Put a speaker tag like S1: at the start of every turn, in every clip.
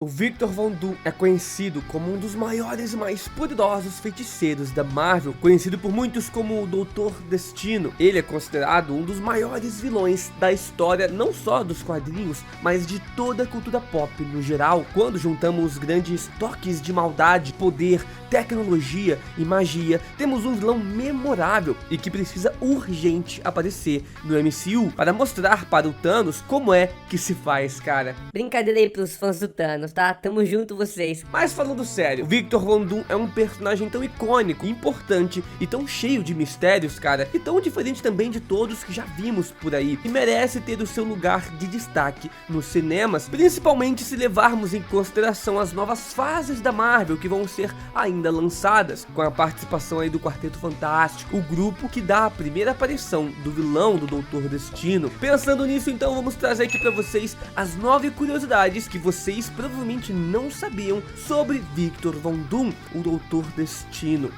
S1: O Victor Von Doom é conhecido como um dos maiores e mais poderosos feiticeiros da Marvel, conhecido por muitos como o Doutor Destino. Ele é considerado um dos maiores vilões da história, não só dos quadrinhos, mas de toda a cultura pop no geral. Quando juntamos os grandes toques de maldade, poder, tecnologia e magia, temos um vilão memorável e que precisa urgente aparecer no MCU para mostrar para o Thanos como é que se faz, cara.
S2: Brincadeira aí pros fãs do Thanos, tá? Tamo junto vocês.
S1: Mas falando sério, Victor Von Doom é um personagem tão icônico, importante e tão cheio de mistérios, cara, e tão diferente também de todos que já vimos por aí, e merece ter o seu lugar de destaque nos cinemas, principalmente se levarmos em consideração as novas fases da Marvel que vão ser ainda lançadas, com a participação aí do Quarteto Fantástico, o grupo que dá a primeira aparição do vilão do Doutor Destino. Pensando nisso, então, vamos trazer aqui pra vocês as 9 curiosidades que vocês provavelmente não sabiam sobre Victor Von Doom, o Doutor Destino.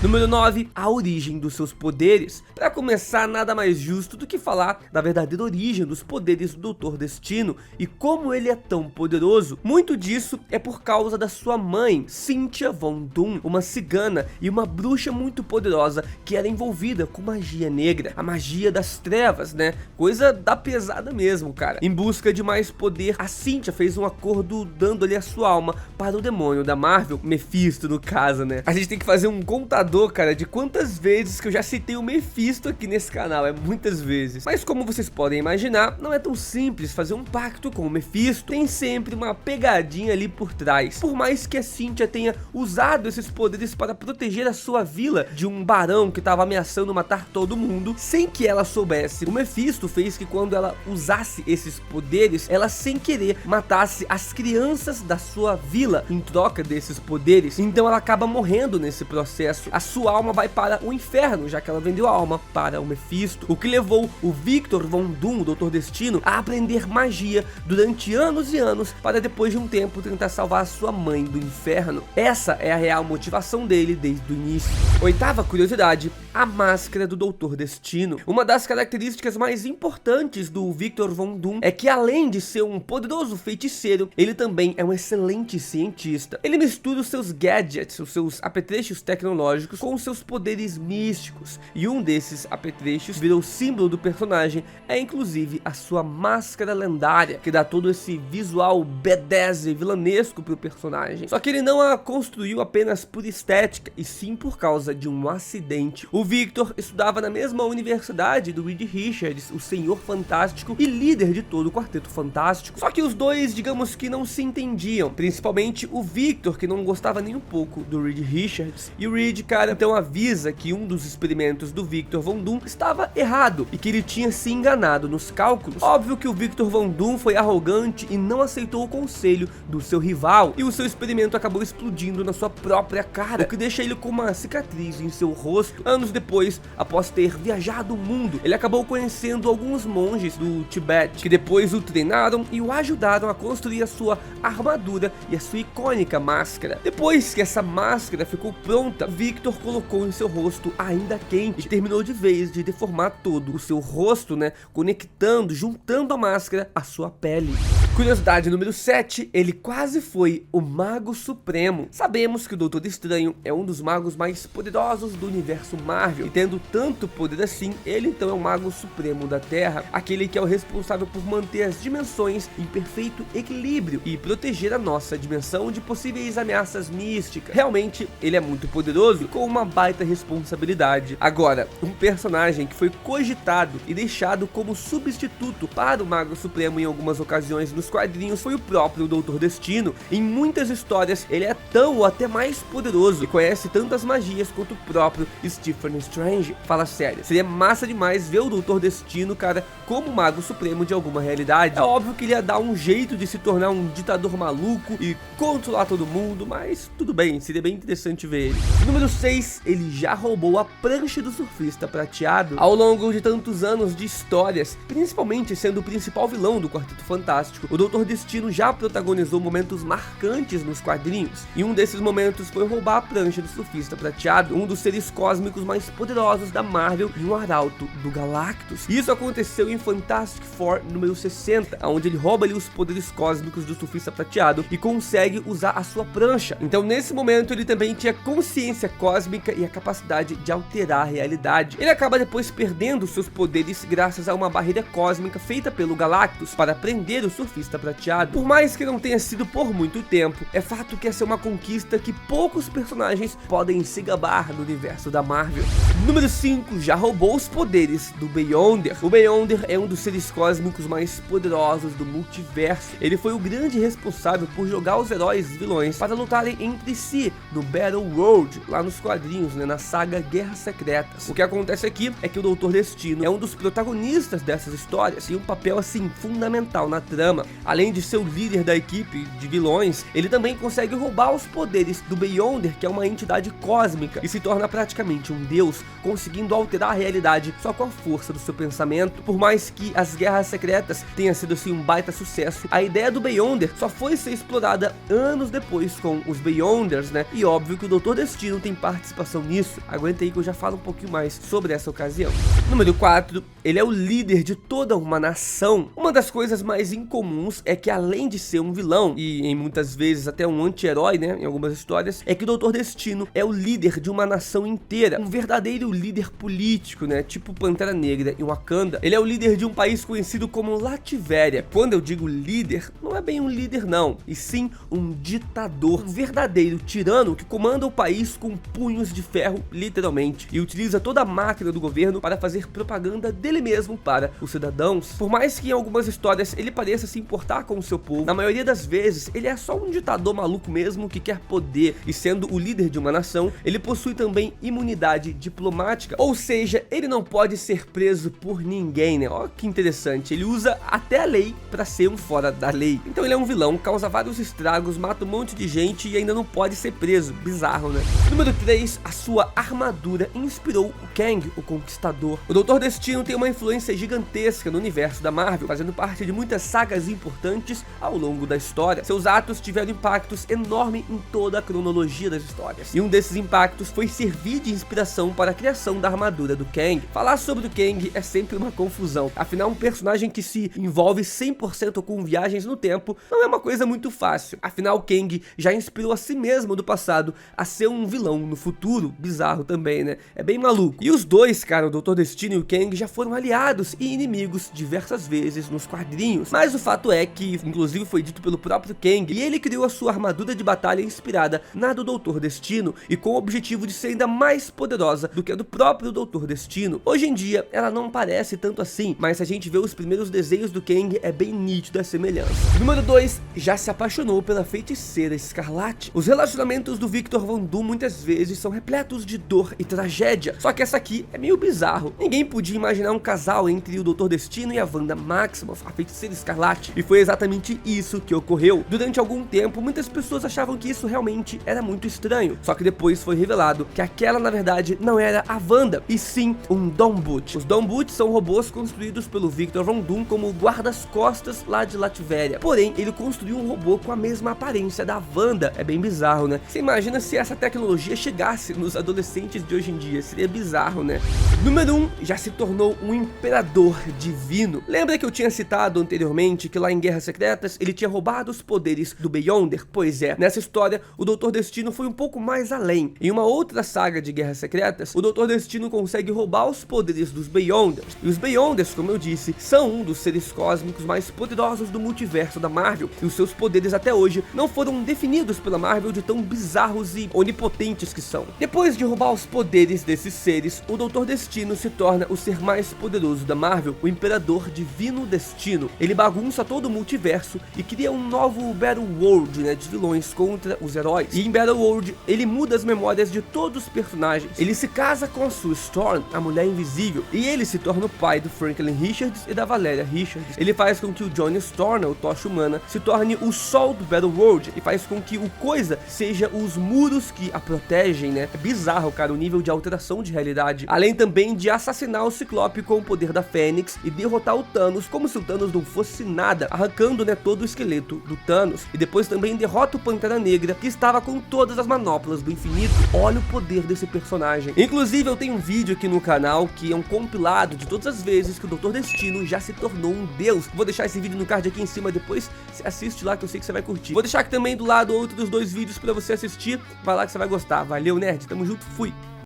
S1: Número 9, a origem dos seus poderes. Para começar, nada mais justo do que falar da verdadeira origem dos poderes do Doutor Destino e como ele é tão poderoso. Muito disso é por causa da sua mãe, Cynthia Von Doom, uma cigana e uma bruxa muito poderosa que era envolvida com magia negra, a magia das trevas, né? Coisa da pesada mesmo, cara. Em busca de mais poder, a Cynthia fez um acordo dando-lhe a sua alma para o demônio da Marvel, Mephisto no caso, né? A gente tem que fazer um contador, cara, de quantas vezes que eu já citei o Mephisto aqui nesse canal, é muitas vezes. Mas como vocês podem imaginar, não é tão simples fazer um pacto com o Mephisto, tem sempre uma pegadinha ali por trás. Por mais que a Cynthia tenha usado esses poderes para proteger a sua vila de um barão que estava ameaçando matar todo mundo, sem que ela soubesse, o Mephisto fez que quando ela usasse esses poderes, ela sem querer matasse as crianças da sua vila em troca desses poderes. Então ela acaba morrendo nesse processo. A sua alma vai para o inferno, já que ela vendeu a alma para o Mephisto, o que levou o Victor Von Doom, o Doutor Destino, a aprender magia durante anos e anos, para depois de um tempo tentar salvar a sua mãe do inferno. Essa é a real motivação dele desde o início. Oitava curiosidade, a máscara do Doutor Destino. Uma das características mais importantes do Victor Von Doom é que, além de ser um poderoso feiticeiro, ele também é um excelente cientista. Ele mistura os seus gadgets, os seus apetrechos tecnológicos com seus poderes místicos, e um desses apetrechos virou símbolo do personagem, é inclusive a sua máscara lendária, que dá todo esse visual badass e vilanesco pro personagem. Só que ele não a construiu apenas por estética, e sim por causa de um acidente. O Victor estudava na mesma universidade do Reed Richards, o Senhor Fantástico e líder de todo o Quarteto Fantástico, só que os dois, digamos que não se entendiam, principalmente o Victor, que não gostava nem um pouco do Reed Richards, e o Reed, cara, então avisa que um dos experimentos do Victor Von Doom estava errado e que ele tinha se enganado nos cálculos. Óbvio que o Victor Von Doom foi arrogante e não aceitou o conselho do seu rival, e o seu experimento acabou explodindo na sua própria cara, o que deixa ele com uma cicatriz em seu rosto. Anos depois, após ter viajado o mundo, ele acabou conhecendo alguns monges do Tibete, que depois o treinaram e o ajudaram a construir a sua armadura e a sua icônica máscara. Depois que essa máscara ficou pronta, Victor colocou em seu rosto ainda quente e terminou de vez de deformar todo o seu rosto, né, conectando, juntando a máscara à sua pele. Curiosidade número 7, ele quase foi o Mago Supremo. Sabemos que o Doutor Estranho é um dos magos mais poderosos do universo Marvel, e tendo tanto poder assim, ele então é o Mago Supremo da Terra, aquele que é o responsável por manter as dimensões em perfeito equilíbrio e proteger a nossa dimensão de possíveis ameaças místicas. Realmente, ele é muito poderoso, com uma baita responsabilidade. Agora, um personagem que foi cogitado e deixado como substituto para o Mago Supremo em algumas ocasiões nos quadrinhos foi o próprio Doutor Destino. Em muitas histórias, ele é tão ou até mais poderoso e conhece tantas magias quanto o próprio Stephen Strange. Fala sério, seria massa demais ver o Doutor Destino, cara, como Mago Supremo de alguma realidade. É óbvio que ele ia dar um jeito de se tornar um ditador maluco e controlar todo mundo, mas tudo bem, seria bem interessante ver ele. Número 6, ele já roubou a prancha do surfista prateado. Ao longo de tantos anos de histórias, principalmente sendo o principal vilão do Quarteto Fantástico, o Doutor Destino já protagonizou momentos marcantes nos quadrinhos, e um desses momentos foi roubar a prancha do Surfista Prateado, um dos seres cósmicos mais poderosos da Marvel e um arauto do Galactus. Isso aconteceu em Fantastic Four número 60, onde ele rouba ali os poderes cósmicos do Surfista Prateado e consegue usar a sua prancha. Então nesse momento ele também tinha consciência cósmica e a capacidade de alterar a realidade. Ele acaba depois perdendo seus poderes graças a uma barreira cósmica feita pelo Galactus para prender o Surfista Prateado. Por mais que não tenha sido por muito tempo, é fato que essa é uma conquista que poucos personagens podem se gabar no universo da Marvel. Número 5 já roubou os poderes do Beyonder. O Beyonder é um dos seres cósmicos mais poderosos do multiverso. Ele foi o grande responsável por jogar os heróis e vilões para lutarem entre si no Battle World, lá nos quadrinhos, né, na saga Guerras Secretas. O que acontece aqui é que o Doutor Destino é um dos protagonistas dessas histórias e um papel assim fundamental na trama. Além de ser o líder da equipe de vilões, ele também consegue roubar os poderes do Beyonder, que é uma entidade cósmica, e se torna praticamente um deus, conseguindo alterar a realidade só com a força do seu pensamento. Por mais que as Guerras Secretas tenha sido assim um baita sucesso, a ideia do Beyonder só foi ser explorada anos depois com os Beyonders, né? E óbvio que o Doutor Destino tem participação nisso. Aguenta aí que eu já falo um pouquinho mais sobre essa ocasião. Número 4, ele é o líder de toda uma nação. Uma das coisas mais incomuns é que, além de ser um vilão e em muitas vezes até um anti-herói, né, em algumas histórias, é que o Doutor Destino é o líder de uma nação inteira, um verdadeiro líder político, né, tipo Pantera Negra e Wakanda. Ele é o líder de um país conhecido como Latvéria. Quando eu digo líder, não é bem um líder não, e sim um ditador, um verdadeiro tirano que comanda o país com punhos de ferro, literalmente, e utiliza toda a máquina do governo para fazer propaganda dele mesmo para os cidadãos. Por mais que em algumas histórias ele pareça se importar com o seu povo, na maioria das vezes ele é só um ditador maluco mesmo que quer poder, e sendo o líder de uma nação, ele possui também imunidade diplomática, ou seja, ele não pode ser preso por ninguém, né? Ó que interessante, ele usa até a lei para ser um fora da lei. Então ele é um vilão, causa vários estragos, mata um monte de gente e ainda não pode ser preso. Bizarro, né? Número 3, a sua armadura inspirou o Kang, o Conquistador. O Doutor Destino tem uma influência gigantesca no universo da Marvel, fazendo parte de muitas sagas importantes ao longo da história. Seus atos tiveram impactos enormes em toda a cronologia das histórias, e um desses impactos foi servir de inspiração para a criação da armadura do Kang. Falar sobre o Kang é sempre uma confusão, afinal um personagem que se envolve 100% com viagens no tempo não é uma coisa muito fácil. Afinal, Kang já inspirou a si mesmo do passado a ser um vilão no futuro. Bizarro também, né? É bem maluco. E os dois, cara, o Doutor Destino e o Kang, já foram aliados e inimigos diversas vezes nos quadrinhos. Mas o fato é que, inclusive foi dito pelo próprio Kang, e ele criou a sua armadura de batalha inspirada na do Doutor Destino, e com o objetivo de ser ainda mais poderosa do que a do próprio Doutor Destino. Hoje em dia, ela não parece tanto assim, mas se a gente vê os primeiros desenhos do Kang, é bem nítido a semelhança. Número 2, já se apaixonou pela Feiticeira Escarlate. Os relacionamentos do Victor Von Doom muitas vezes são repletos de dor e tragédia, só que essa aqui é meio bizarro. Ninguém podia imaginar um casal entre o Doutor Destino e a Wanda Maximoff, a Feiticeira Escarlate, e foi exatamente isso que ocorreu. Durante algum tempo, muitas pessoas achavam que isso realmente era muito estranho, só que depois foi revelado que aquela na verdade não era a Wanda, e sim um Dawnboot. Os Dawnboot são robôs construídos pelo Victor Von Doom como guarda-costas lá de Latvéria, porém ele construiu um robô com a mesma aparência da Wanda. É bem bizarro, né? Você imagina se essa tecnologia chegasse nos adolescentes de hoje em dia, seria bizarro, né? Número 1, já se tornou um imperador divino. Lembra que eu tinha citado anteriormente que lá em Guerras Secretas ele tinha roubado os poderes do Beyonder? Pois é, nessa história o Doutor Destino foi um pouco mais além. Em uma outra saga de Guerras Secretas, o Doutor Destino consegue roubar os poderes dos Beyonders. E os Beyonders, como eu disse, são um dos seres cósmicos mais poderosos do multiverso da Marvel, e os seus poderes até hoje não foram definidos pela Marvel de tão bizarros e onipotentes que são. Depois de roubar os poderes desses seres, o Doutor Destino se torna o ser mais poderoso da Marvel, o Imperador Divino Destino. Ele bagunça todo o multiverso e cria um novo Battle World, né, de vilões contra os heróis. E em Battle World, ele muda as memórias de todos os personagens. Ele se casa com a Sue Storm, a Mulher Invisível, e ele se torna o pai do Franklin Richards e da Valeria Richards. Ele faz com que o Johnny Storm, o Tocha Humana, se torne o Sol do Battle World, e faz com que o Coisa seja os muros que a protegem, né? É bizarro, cara, o nível de alteração de realidade. Além também de assassinar o Ciclope com o poder da Fênix e derrotar o Thanos como se o Thanos não fosse nada. porrada, arrancando, né, todo o esqueleto do Thanos. E depois também derrota o Pantera Negra, que estava com todas as manoplas do infinito. Olha o poder desse personagem. Inclusive eu tenho um vídeo aqui no canal que é um compilado de todas as vezes que o Doutor Destino já se tornou um deus. Vou deixar esse vídeo no card aqui em cima, depois você assiste lá que eu sei que você vai curtir. Vou deixar aqui também do lado outro dos dois vídeos pra você assistir. Vai lá que você vai gostar. Valeu, nerd, tamo junto, fui!